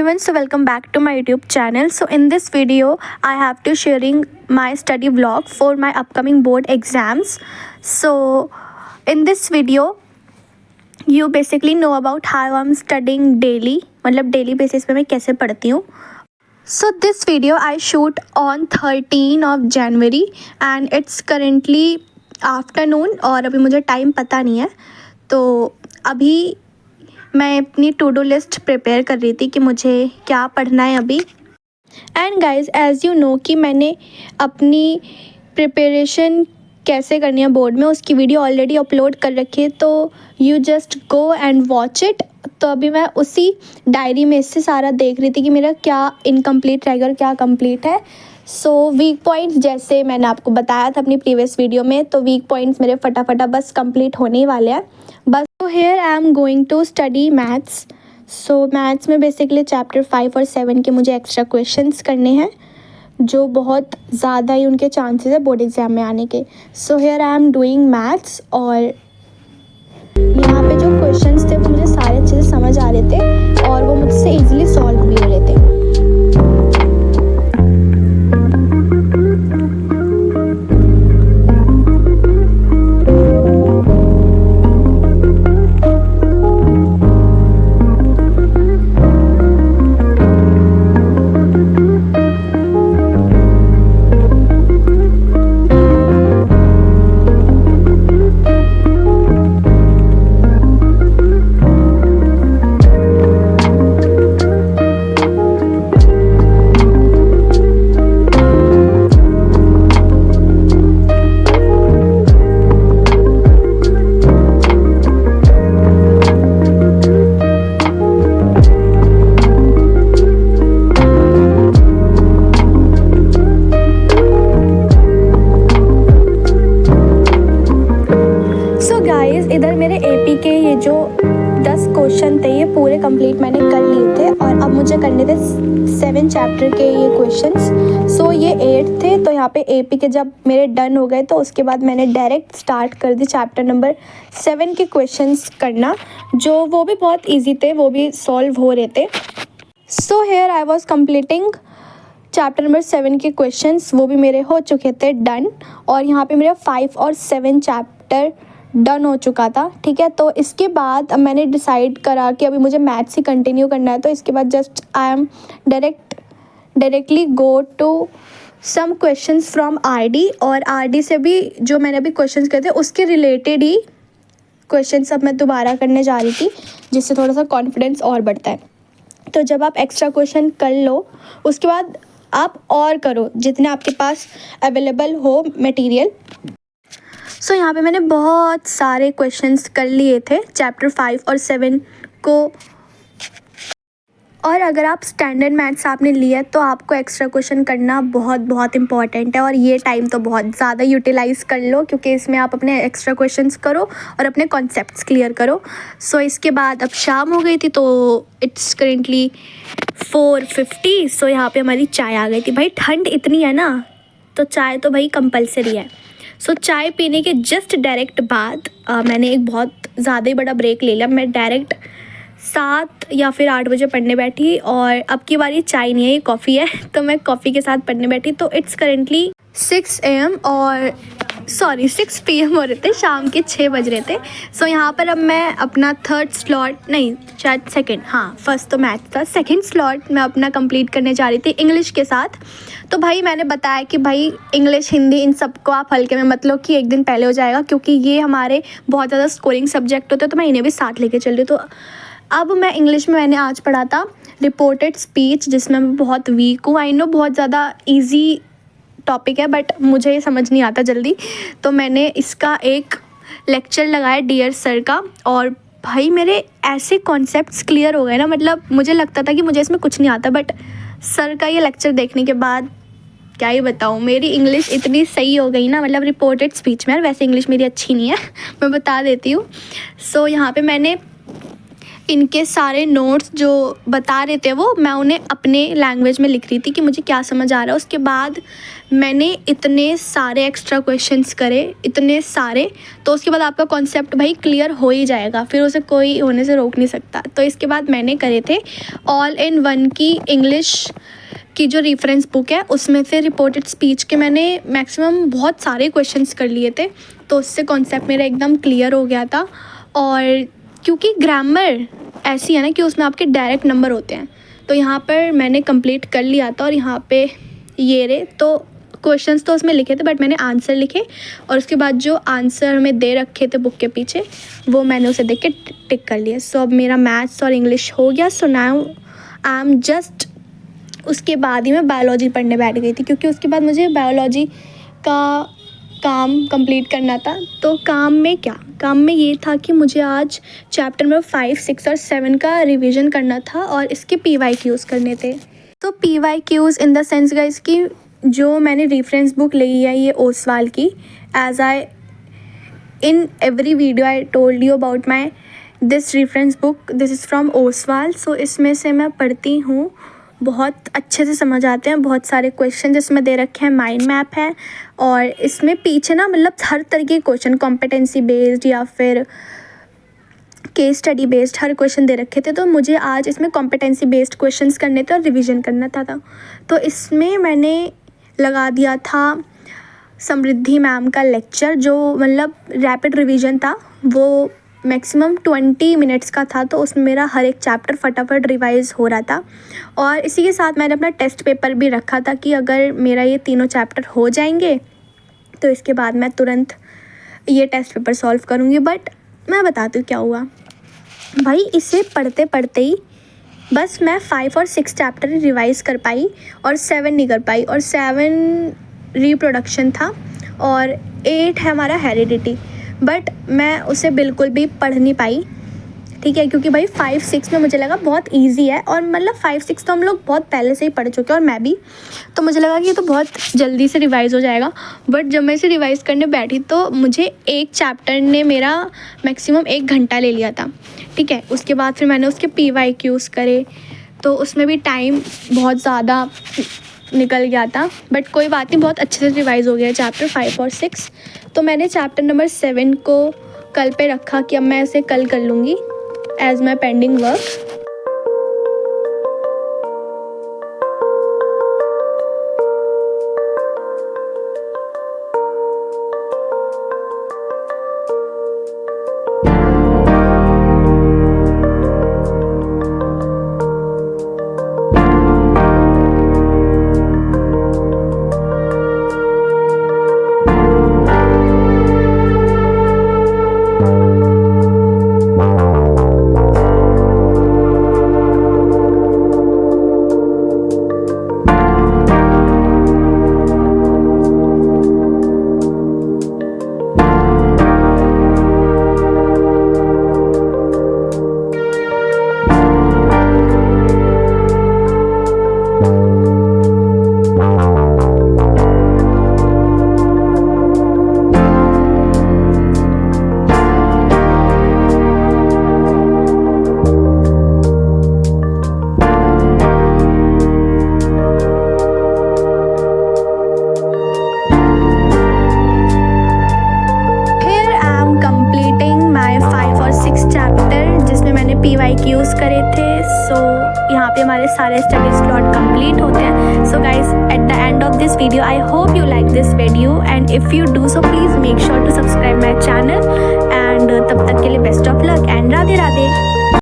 everyone, so welcome back to my YouTube channel. So in this video I have to sharing my study vlog for my upcoming board exams. So in this video you basically know about how I'm studying daily, मतलब daily basis पे मैं कैसे पढ़ती हूँ. So this video I shoot on 13 of January and it's currently afternoon और अभी मुझे time पता नहीं है. तो अभी मैं अपनी टू डू लिस्ट प्रिपेयर कर रही थी कि मुझे क्या पढ़ना है अभी. And guys as you know कि मैंने अपनी प्रिपरेशन कैसे करनी है बोर्ड में उसकी वीडियो ऑलरेडी अपलोड कर रखी है, तो you just go and watch it. तो अभी मैं उसी डायरी में से सारा देख रही थी कि मेरा क्या इनकम्प्लीट रहेगा और क्या कंप्लीट है. सो वीक पॉइंट्स जैसे मैंने आपको बताया था अपनी प्रीवियस वीडियो में, तो वीक पॉइंट्स मेरे फटाफटा बस कंप्लीट होने ही वाले हैं बस. तो here I am going to study maths. So maths में बेसिकली चैप्टर 5 और 7 के मुझे एक्स्ट्रा क्वेश्चंस करने हैं जो बहुत ज़्यादा ही उनके चांसेस है बोर्ड एग्ज़ाम में आने के. So here I am doing maths और यहाँ पे जो क्वेश्चंस थे वो मुझे सारे अच्छे से समझ आ रहे थे और वो मुझसे ईजिली सॉल्व भी हो रहे थे. इधर मेरे एपी के ये जो 10 क्वेश्चन थे ये पूरे कंप्लीट मैंने कर लिए थे और अब मुझे करने थे 7 चैप्टर के ये क्वेश्चंस. सो ये 8 थे. तो यहाँ पे एपी के जब मेरे डन हो गए तो उसके बाद मैंने डायरेक्ट स्टार्ट कर दी चैप्टर नंबर 7 के क्वेश्चंस करना, जो वो भी बहुत ईजी थे, वो भी सॉल्व हो रहे थे. So here I was completing chapter number 7 के क्वेश्चंस, वो भी मेरे हो चुके थे डन. और यहाँ पे मेरा 5 और 7 चैप्टर डन हो चुका था. ठीक है, तो इसके बाद अब मैंने डिसाइड करा कि अभी मुझे मैथ्स ही कंटिन्यू करना है. तो इसके बाद just I am directly go to some questions from RD. और आरडी से भी जो मैंने अभी क्वेश्चंस करे थे उसके रिलेटेड ही क्वेश्चंस अब मैं दोबारा करने जा रही थी, जिससे थोड़ा सा कॉन्फिडेंस और बढ़ता है. तो जब आप एक्स्ट्रा क्वेश्चन कर लो उसके बाद आप और करो जितने आपके पास अवेलेबल हो मटेरियल. सो यहाँ पे मैंने बहुत सारे क्वेश्चंस कर लिए थे चैप्टर 5 और 7 को. और अगर आप स्टैंडर्ड मैथ्स आपने लिया तो आपको एक्स्ट्रा क्वेश्चन करना बहुत बहुत इम्पॉर्टेंट है. और ये टाइम तो बहुत ज़्यादा यूटिलाइज़ कर लो क्योंकि इसमें आप अपने एक्स्ट्रा क्वेश्चंस करो और अपने कॉन्सेप्ट्स क्लियर करो. सो इसके बाद अब शाम हो गई थी तो इट्स करेंटली 4:50. सो यहाँ पे हमारी चाय आ गई थी. भाई ठंड इतनी है ना तो चाय तो भाई कंपलसरी है. सो चाय पीने के जस्ट डायरेक्ट बाद मैंने एक बहुत ज़्यादा ही बड़ा ब्रेक ले लिया. मैं डायरेक्ट 7 या फिर 8 बजे पढ़ने बैठी और अब की बारी चाय नहीं है, ये कॉफ़ी है. तो मैं कॉफ़ी के साथ पढ़ने बैठी. तो इट्स करेंटली 6 PM हो रहे थे, शाम के 6 बज रहे थे. सो यहाँ पर अब मैं अपना थर्ड स्लॉट नहीं शायद सेकंड, हाँ फर्स्ट तो मैथ था, सेकंड स्लॉट मैं अपना कंप्लीट करने जा रही थी इंग्लिश के साथ. तो भाई मैंने बताया कि भाई इंग्लिश हिंदी इन सबको आप हल्के में मत लो कि एक दिन पहले हो जाएगा, क्योंकि ये हमारे बहुत ज़्यादा स्कोरिंग सब्जेक्ट होते हैं. तो मैं इन्हें भी साथ लेके चल रही. तो अब मैं इंग्लिश में मैंने आज पढ़ा था रिपोर्टेड स्पीच, जिसमें मैं बहुत वीक हूँ. आई नो बहुत ज़्यादा ईजी टॉपिक है बट मुझे ये समझ नहीं आता जल्दी. तो मैंने इसका एक लेक्चर लगाया डियर सर का और भाई मेरे ऐसे कॉन्सेप्ट्स क्लियर हो गए ना, मतलब मुझे लगता था कि मुझे इसमें कुछ नहीं आता, बट सर का ये लेक्चर देखने के बाद क्या ही बताऊँ, मेरी इंग्लिश इतनी सही हो गई ना. मतलब रिपोर्टेड स्पीच में, वैसे इंग्लिश मेरी अच्छी नहीं है मैं बता देती हूँ. सो यहाँ पे मैंने इनके सारे नोट्स जो बता रहे थे वो मैं उन्हें अपने लैंग्वेज में लिख रही थी कि मुझे क्या समझ आ रहा है। उसके बाद मैंने इतने सारे एक्स्ट्रा क्वेश्चंस करे, इतने सारे, तो उसके बाद आपका कॉन्सेप्ट भाई क्लियर हो ही जाएगा, फिर उसे कोई होने से रोक नहीं सकता। तो इसके बाद मैंने करे थे ऑल इन वन की इंग्लिश की जो रेफरेंस बुक है उसमें से रिपोर्टेड स्पीच के मैंने मैक्सिमम बहुत सारे क्वेश्चंस कर लिए थे, तो उससे कॉन्सेप्ट मेरा एकदम क्लियर हो गया था। और क्योंकि ग्रामर ऐसी है ना कि उसमें आपके डायरेक्ट नंबर होते हैं, तो यहाँ पर मैंने कंप्लीट कर लिया था। और यहाँ पे ये रहे, तो क्वेश्चंस तो उसमें लिखे थे बट मैंने आंसर लिखे, और उसके बाद जो आंसर हमें दे रखे थे बुक के पीछे वो मैंने उसे देख के टिक कर लिया। सो अब मेरा मैथ्स और इंग्लिश हो गया। So now I am just, उसके बाद ही मैं बायोलॉजी पढ़ने बैठ गई थी, क्योंकि उसके बाद मुझे बायोलॉजी का काम कंप्लीट करना था। तो काम में ये था कि मुझे आज चैप्टर नंबर 5, 6 और 7 का रिवीजन करना था और इसके PYQs करने थे। तो PYQs in the sense guys कि जो मैंने रेफरेंस बुक ली है ये ओसवाल की, as I in every video I told you about my this reference book, this is from Oswal. So इसमें से मैं पढ़ती हूँ, बहुत अच्छे से समझ आते हैं। बहुत सारे क्वेश्चन जिसमें दे रखे हैं, माइंड मैप है, और इसमें पीछे ना मतलब हर तरह के क्वेश्चन, कॉम्पिटेंसी बेस्ड या फिर केस स्टडी बेस्ड, हर क्वेश्चन दे रखे थे। तो मुझे आज इसमें कॉम्पिटेंसी बेस्ड क्वेश्चंस करने थे और रिवीजन करना था। तो इसमें मैंने लगा दिया था समृद्धि मैम का लेक्चर, जो मतलब रैपिड रिवीजन था, वो मैक्सिमम 20 मिनट्स का था। तो उसमें मेरा हर एक चैप्टर फटाफट रिवाइज़ हो रहा था। और इसी के साथ मैंने अपना टेस्ट पेपर भी रखा था कि अगर मेरा ये तीनों चैप्टर हो जाएंगे तो इसके बाद मैं तुरंत ये टेस्ट पेपर सॉल्व करूँगी। बट मैं बताती हूँ क्या हुआ भाई, इसे पढ़ते पढ़ते ही बस मैं 5 और 6 चैप्टर रिवाइज़ कर पाई और 7 नहीं कर पाई। और 7 रिप्रोडक्शन था और 8 है हमारा हेरिडिटी, बट मैं उसे बिल्कुल भी पढ़ नहीं पाई, ठीक है, क्योंकि भाई 5, 6 में मुझे लगा बहुत इजी है, और मतलब 5, 6 तो हम लोग बहुत पहले से ही पढ़ चुके हैं और मैं भी, तो मुझे लगा कि ये तो बहुत जल्दी से रिवाइज़ हो जाएगा। बट जब मैं इसे रिवाइज़ करने बैठी तो मुझे एक चैप्टर ने मेरा मैक्सिमम 1 घंटा ले लिया था, ठीक है। उसके बाद फिर मैंने उसके PYQs करे, तो उसमें भी टाइम बहुत ज़्यादा निकल गया था। बट कोई बात नहीं, बहुत अच्छे से रिवाइज़ हो गया चैप्टर 5 और 6। तो मैंने चैप्टर नंबर 7 को कल पे रखा कि अब मैं इसे कल कर लूँगी as my pending work. PYQs करे थे। सो यहाँ पे हमारे सारे स्टडी स्लॉट कंप्लीट होते हैं। So guys at the end of this video I hope you like this video, and if you do so please make sure to subscribe my channel, and तब तक के लिए best of luck and Radhe Radhe.